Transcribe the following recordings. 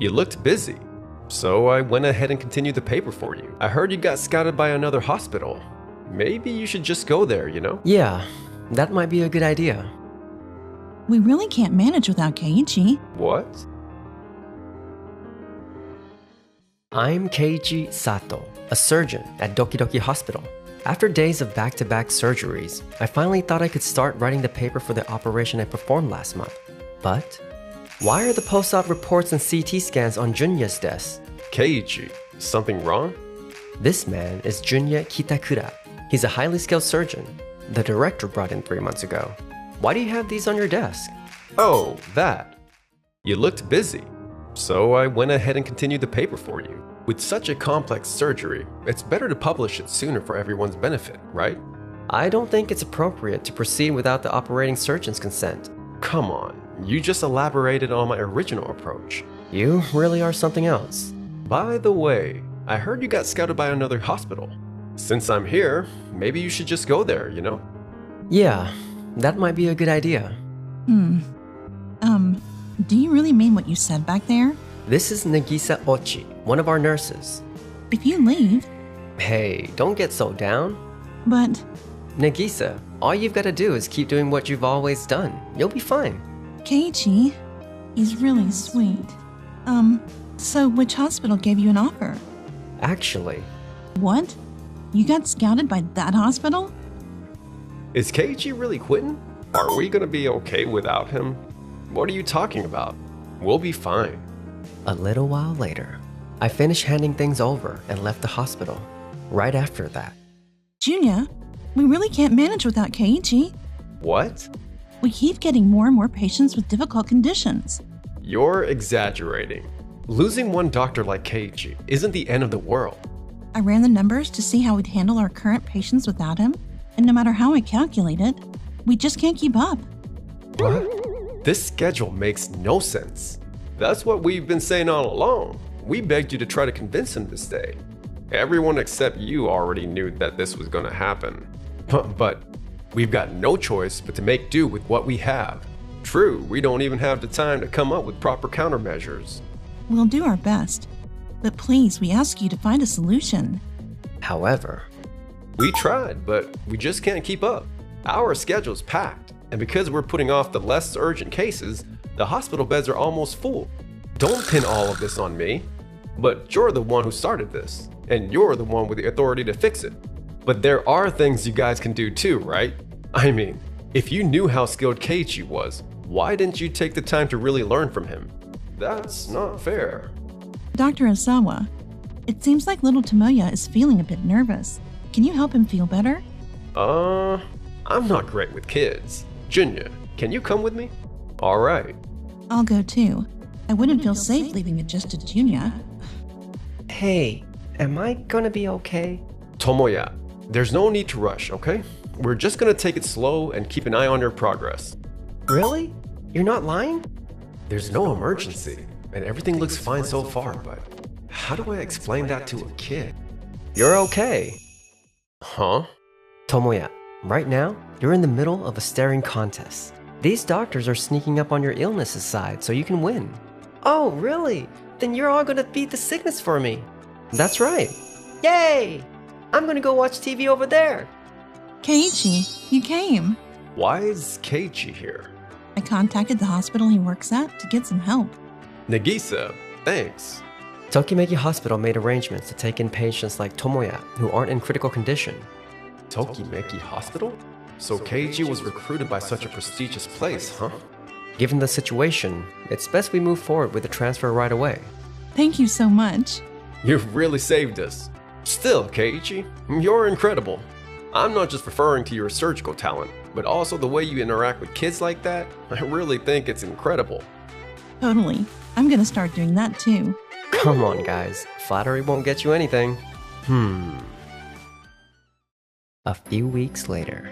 You looked busy, so I went ahead and continued the paper for you. I heard you got scouted by another hospital. Maybe you should just go there, you know? Yeah, that might be a good idea. We really can't manage without Keiichi. What? I'm Keiichi Sato, a surgeon at Doki Doki Hospital. After days of back-to-back surgeries, I finally thought I could start writing the paper for the operation I performed last month. But why are the post-op reports and CT scans on Junya's desk? Keiichi, something wrong? This man is Junya Kitakura. He's a highly skilled surgeon. The director brought in 3 months ago. Why do you have these on your desk? Oh, that. You looked busy, so I went ahead and continued the paper for you. With such a complex surgery, it's better to publish it sooner for everyone's benefit, right? I don't think it's appropriate to proceed without the operating surgeon's consent. Come on, you just elaborated on my original approach. You really are something else. By the way, I heard you got scouted by another hospital. Since I'm here, maybe you should just go there, you know? Yeah, that might be a good idea. Do you really mean what you said back there? This is Nagisa Ochi, one of our nurses. If you leave, Hey, don't get so down. but Nagisa, all you've got to do is keep doing what you've always done. You'll be fine. Keiichi, he's really sweet. So which hospital gave you an offer? Actually, What? You got scouted by that hospital? Is Keiichi really quitting? Are we gonna be okay without him? What are you talking about? We'll be fine. a little while later, I finished handing things over and left the hospital. Right after that, Junya, we really can't manage without Keiichi. What? We keep getting more and more patients with difficult conditions. You're exaggerating. Losing one doctor like Keiichi isn't the end of the world. I ran the numbers to see how we'd handle our current patients without him, and no matter how I calculate it, we just can't keep up. What? This schedule makes no sense. That's what we've been saying all along. We begged you to try to convince him to stay. Everyone except you already knew that this was going to happen. But we've got no choice but to make do with what we have. True, we don't even have the time to come up with proper countermeasures. We'll do our best, but please, we ask you to find a solution. however, We tried, but we just can't keep up. Our schedule's packed, and because we're putting off the less urgent cases, the hospital beds are almost full. Don't pin all of this on me, but you're the one who started this, and you're the one with the authority to fix it. But there are things you guys can do too, right? I mean, if you knew how skilled Keiichi was, why didn't you take the time to really learn from him? That's not fair. Dr. Osawa, it seems like little Tomoya is feeling a bit nervous. Can you help him feel better? I'm not great with kids. Junya, can you come with me? All right. I'll go too. I wouldn't feel safe leaving it just to Junya. hey, am I gonna be okay? Tomoya, there's no need to rush, okay? We're just gonna take it slow and keep an eye on your progress. Really? You're not lying? There's no emergency, and everything looks fine so far, but how do I explain that to a kid? You're okay. Huh? Tomoya, right now, you're in the middle of a staring contest. These doctors are sneaking up on your illness's side so you can win. Oh, really? Then you're all gonna beat the sickness for me. That's right. Yay! I'm gonna go watch TV over there. Keiichi, you came. Why is Keiichi here? I contacted the hospital he works at to get some help. Nagisa, thanks. Tokimeki Hospital made arrangements to take in patients like Tomoya who aren't in critical condition. Tokimeki Hospital? So Keiichi was recruited by such a prestigious place, huh? Given the situation, it's best we move forward with the transfer right away. Thank you so much. You've really saved us. Still, Keiichi, you're incredible. I'm not just referring to your surgical talent, but also the way you interact with kids like that. I really think it's incredible. Totally. I'm gonna start doing that too. Come on, guys. Flattery won't get you anything. A few weeks later.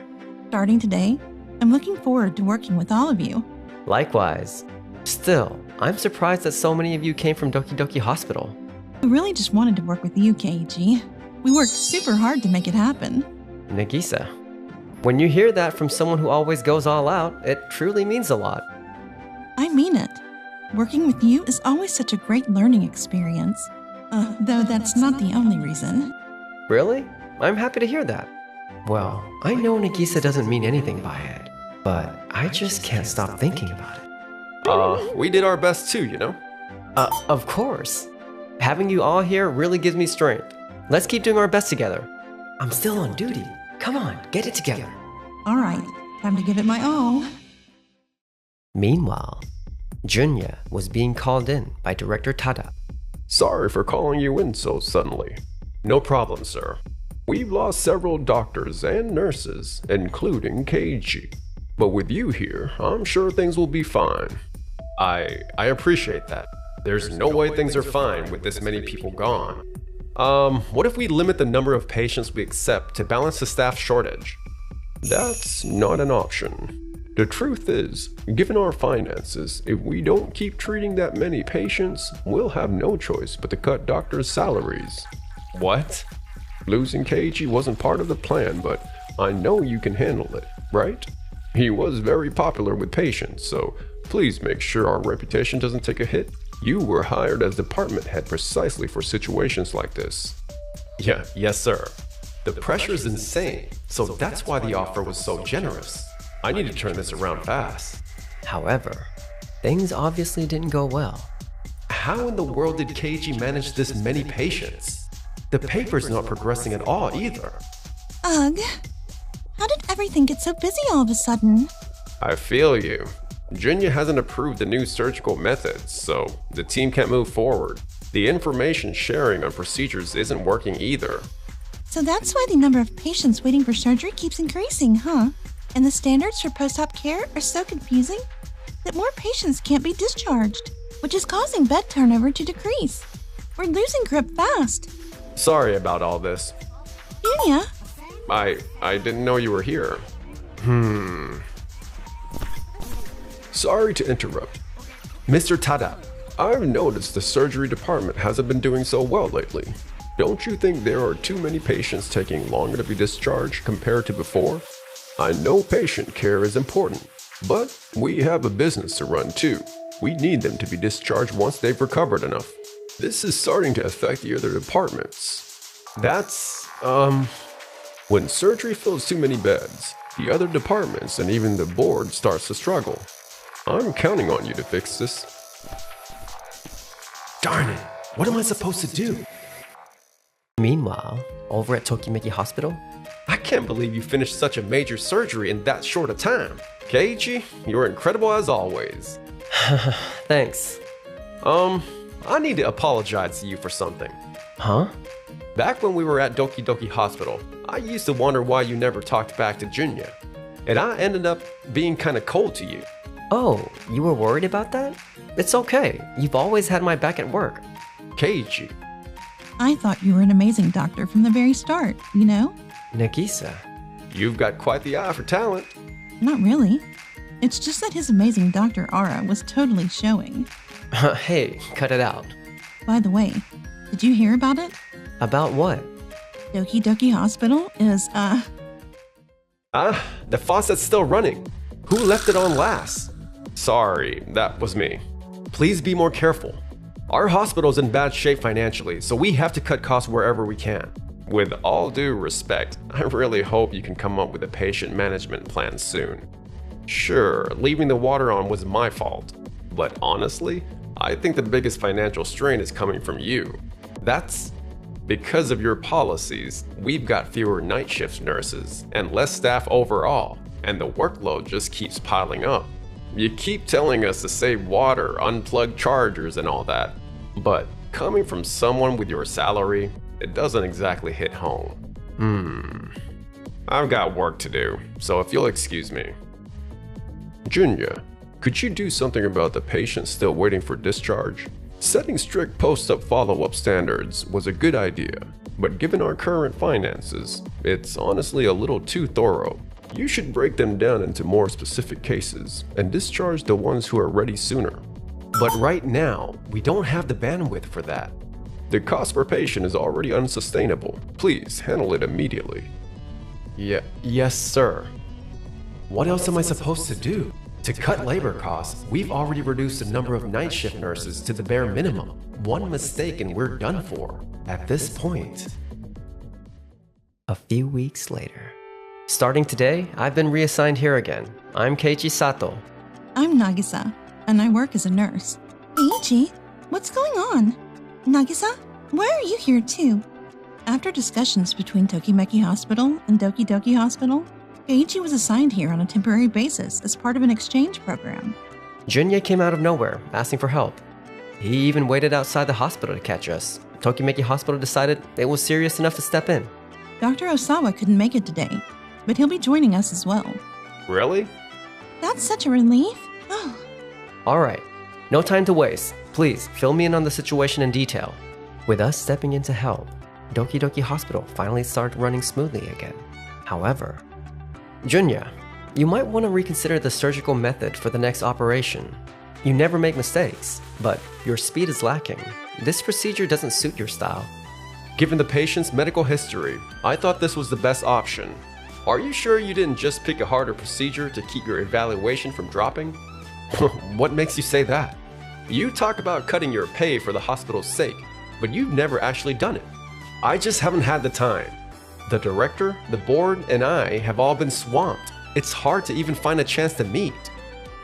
Starting today, I'm looking forward to working with all of you. Likewise. Still, I'm surprised that so many of you came from Doki Doki Hospital. We really just wanted to work with you, Keiichi. We worked super hard to make it happen. Nagisa, when you hear that from someone who always goes all out, it truly means a lot. I mean it. Working with you is always such a great learning experience. Though that's not the only reason. Really? I'm happy to hear that. Well, I know Nagisa doesn't mean anything by it, but I just can't stop thinking about it. We did our best too, you know? Of course. Having you all here really gives me strength. Let's keep doing our best together. I'm still on duty. Come on, get it together. All right, time to give it my all. Meanwhile, Junya was being called in by Director Tada. Sorry for calling you in so suddenly. No problem, sir. We've lost several doctors and nurses, including Keiji. But with you here, I'm sure things will be fine. I appreciate that. There's no way things are fine with this many people gone. What if we limit the number of patients we accept to balance the staff shortage? That's not an option. The truth is, given our finances, if we don't keep treating that many patients, we'll have no choice but to cut doctors' salaries. What? Losing Keiji wasn't part of the plan, but I know you can handle it, right? He was very popular with patients, so please make sure our reputation doesn't take a hit. You were hired as department head precisely for situations like this. Yes, sir. The pressure is insane, so that's why the offer was so generous. I need to turn this around fast. However, things obviously didn't go well. How in the world did Keiji manage this many patients? The paper's not progressing at all either. Ugh. How did everything get so busy all of a sudden? I feel you. Junya hasn't approved the new surgical methods, so the team can't move forward. The information sharing on procedures isn't working either. So that's why the number of patients waiting for surgery keeps increasing, huh? And the standards for post-op care are so confusing that more patients can't be discharged, which is causing bed turnover to decrease. We're losing grip fast. Sorry about all this. Junya? I didn't know you were here. Sorry to interrupt. Mr. Tada, I've noticed the surgery department hasn't been doing so well lately. Don't you think there are too many patients taking longer to be discharged compared to before? I know patient care is important, but we have a business to run too. We need them to be discharged once they've recovered enough. This is starting to affect the other departments. That's, when surgery fills too many beds, the other departments and even the board starts to struggle. I'm counting on you to fix this. Darn it, what am I supposed to do? Meanwhile, over at Tokimeki Hospital, I can't believe you finished such a major surgery in that short a time. Keiichi, you're incredible as always. Thanks. I need to apologize to you for something. Huh? Back when we were at Doki Doki Hospital, I used to wonder why you never talked back to Junya. And I ended up being kinda cold to you. Oh, you were worried about that? It's okay. You've always had my back at work. Keiichi. I thought you were an amazing doctor from the very start, you know? Nagisa. You've got quite the eye for talent. Not really. It's just that his amazing doctor aura was totally showing. Hey, cut it out. By the way, did you hear about it? About what? Doki Doki Hospital is, the faucet's still running. Who left it on last? Sorry, that was me. Please be more careful. Our hospital's in bad shape financially, so we have to cut costs wherever we can. With all due respect, I really hope you can come up with a patient management plan soon. Sure, leaving the water on was my fault, but honestly, I think the biggest financial strain is coming from you. That's because of your policies. We've got fewer night shift nurses and less staff overall, and the workload just keeps piling up. You keep telling us to save water, unplug chargers and all that, but coming from someone with your salary, it doesn't exactly hit home. I've got work to do, so if you'll excuse me. Junya, could you do something about the patient still waiting for discharge? Setting strict post-op follow-up standards was a good idea, but given our current finances, it's honestly a little too thorough. You should break them down into more specific cases and discharge the ones who are ready sooner. But right now, we don't have the bandwidth for that. The cost per patient is already unsustainable. Please handle it immediately. Yes, sir. What else am I supposed to do? To cut labor costs, we've already reduced the number of night shift nurses to the bare minimum. One mistake and we're done for. At this point. A few weeks later. Starting today, I've been reassigned here again. I'm Keiichi Sato. I'm Nagisa, and I work as a nurse. Keiichi, what's going on? Nagisa, why are you here too? After discussions between Tokimeki Hospital and Doki Doki Hospital, Keiichi was assigned here on a temporary basis as part of an exchange program. Junya came out of nowhere, asking for help. He even waited outside the hospital to catch us. Tokimeki Hospital decided it was serious enough to step in. Dr. Osawa couldn't make it today, but he'll be joining us as well. Really? That's such a relief. Oh. Alright, no time to waste. Please, fill me in on the situation in detail. With us stepping in to help, Doki Doki Hospital finally started running smoothly again. However, Junya, you might want to reconsider the surgical method for the next operation. You never make mistakes, but your speed is lacking. This procedure doesn't suit your style. Given the patient's medical history, I thought this was the best option. Are you sure you didn't just pick a harder procedure to keep your evaluation from dropping? What makes you say that? You talk about cutting your pay for the hospital's sake, but you've never actually done it. I just haven't had the time. The director, the board, and I have all been swamped. It's hard to even find a chance to meet.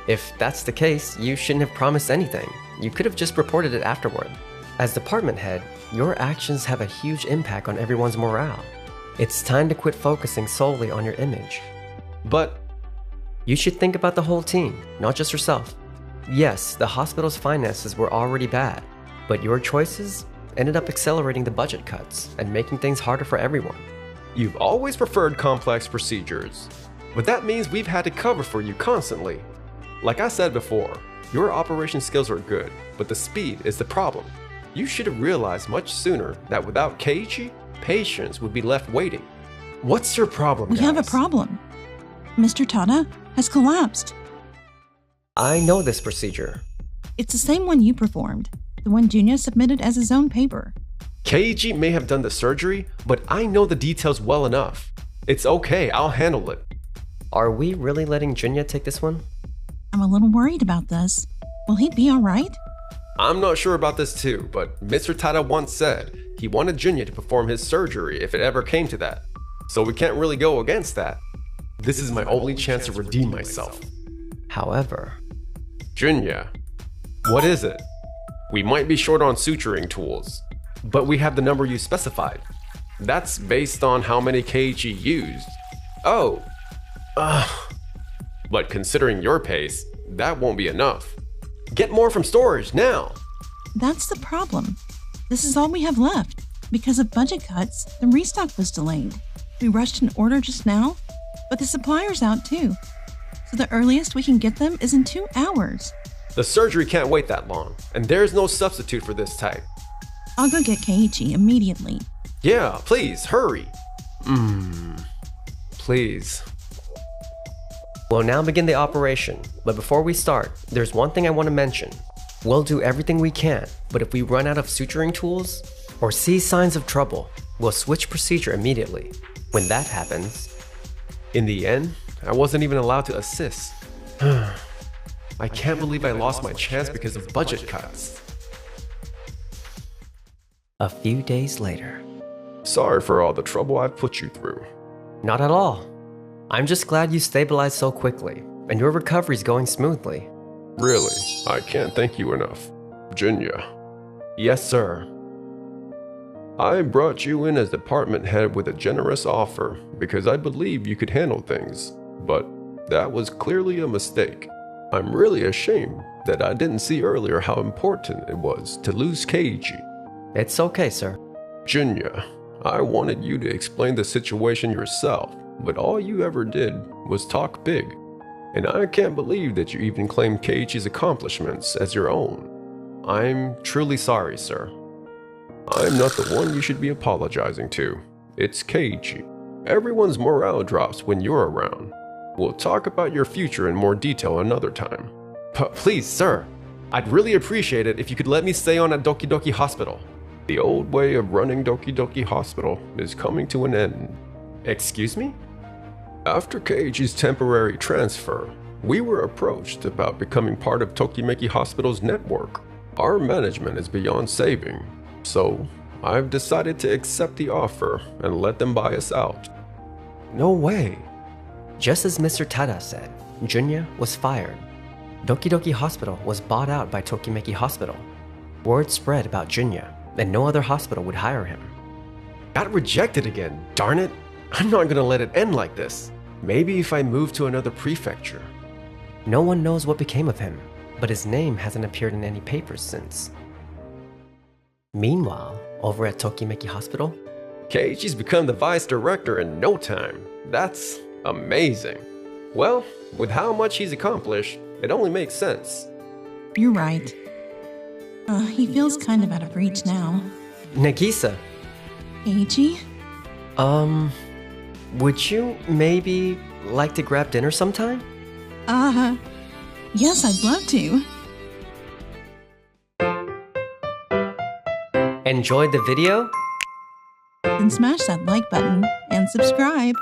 If that's the case, you shouldn't have promised anything. You could have just reported it afterward. As department head, your actions have a huge impact on everyone's morale. It's time to quit focusing solely on your image. But you should think about the whole team, not just yourself. Yes, the hospital's finances were already bad, but your choices ended up accelerating the budget cuts and making things harder for everyone. You've always preferred complex procedures, but that means we've had to cover for you constantly. Like I said before, your operation skills are good, but the speed is the problem. You should have realized much sooner that without Keiichi, patients would be left waiting. What's your problem, We have a problem. Mr. Tada has collapsed. I know this procedure. It's the same one you performed, the one Junya submitted as his own paper. Keiichi may have done the surgery, but I know the details well enough. It's okay, I'll handle it. Are we really letting Junya take this one? I'm a little worried about this. Will he be all right? I'm not sure about this too, but Mr. Tada once said he wanted Junya to perform his surgery if it ever came to that. So we can't really go against that. This is my only chance to redeem myself. However, Junya, what is it? We might be short on suturing tools, but we have the number you specified. That's based on how many Keiichi used. Oh. But considering your pace, that won't be enough. Get more from storage now. That's the problem. This is all we have left. Because of budget cuts, the restock was delayed. We rushed an order just now, but the supplier's out too. So the earliest we can get them is in 2 hours. The surgery can't wait that long, and there's no substitute for this type. I'll go get Keiichi immediately. Yeah, please, hurry. Please. we'll now begin the operation. But before we start, there's one thing I want to mention. We'll do everything we can, but if we run out of suturing tools or see signs of trouble, we'll switch procedure immediately. When that happens, In the end, I wasn't even allowed to assist. I can't believe I lost my chance because of budget cuts. a few days later. Sorry for all the trouble I've put you through. Not at all. I'm just glad you stabilized so quickly, and your recovery's going smoothly. Really, I can't thank you enough. Junya. Yes, sir. I brought you in as department head with a generous offer because I believed you could handle things, but that was clearly a mistake. I'm really ashamed that I didn't see earlier how important it was to lose Keiichi. It's okay, sir. Junya, I wanted you to explain the situation yourself, but all you ever did was talk big. And I can't believe that you even claimed Keiichi's accomplishments as your own. I'm truly sorry, sir. I'm not the one you should be apologizing to. It's Keiichi. Everyone's morale drops when you're around. We'll talk about your future in more detail another time. But please, sir, I'd really appreciate it if you could let me stay on at Doki Doki Hospital. The old way of running Doki Doki Hospital is coming to an end. Excuse me? After Keiichi's temporary transfer, We were approached about becoming part of Tokimeki Hospital's network. Our management is beyond saving, so I've decided to accept the offer and let them buy us out. No way. Just as Mr. Tada said, Junya was fired. Doki Doki Hospital was bought out by Tokimeki Hospital. Word spread about Junya, and no other hospital would hire him. Got rejected again, darn it. I'm not gonna let it end like this. Maybe if I move to another prefecture. No one knows what became of him, but his name hasn't appeared in any papers since. Meanwhile, over at Tokimeki Hospital, Keiichi's become the vice director in no time. That's amazing. Well, with how much he's accomplished, it only makes sense. You're right. He feels kind of out of reach now. Nagisa, Keiichi? would you maybe like to grab dinner sometime? Yes, I'd love to. Enjoyed the video? Then smash that like button and subscribe.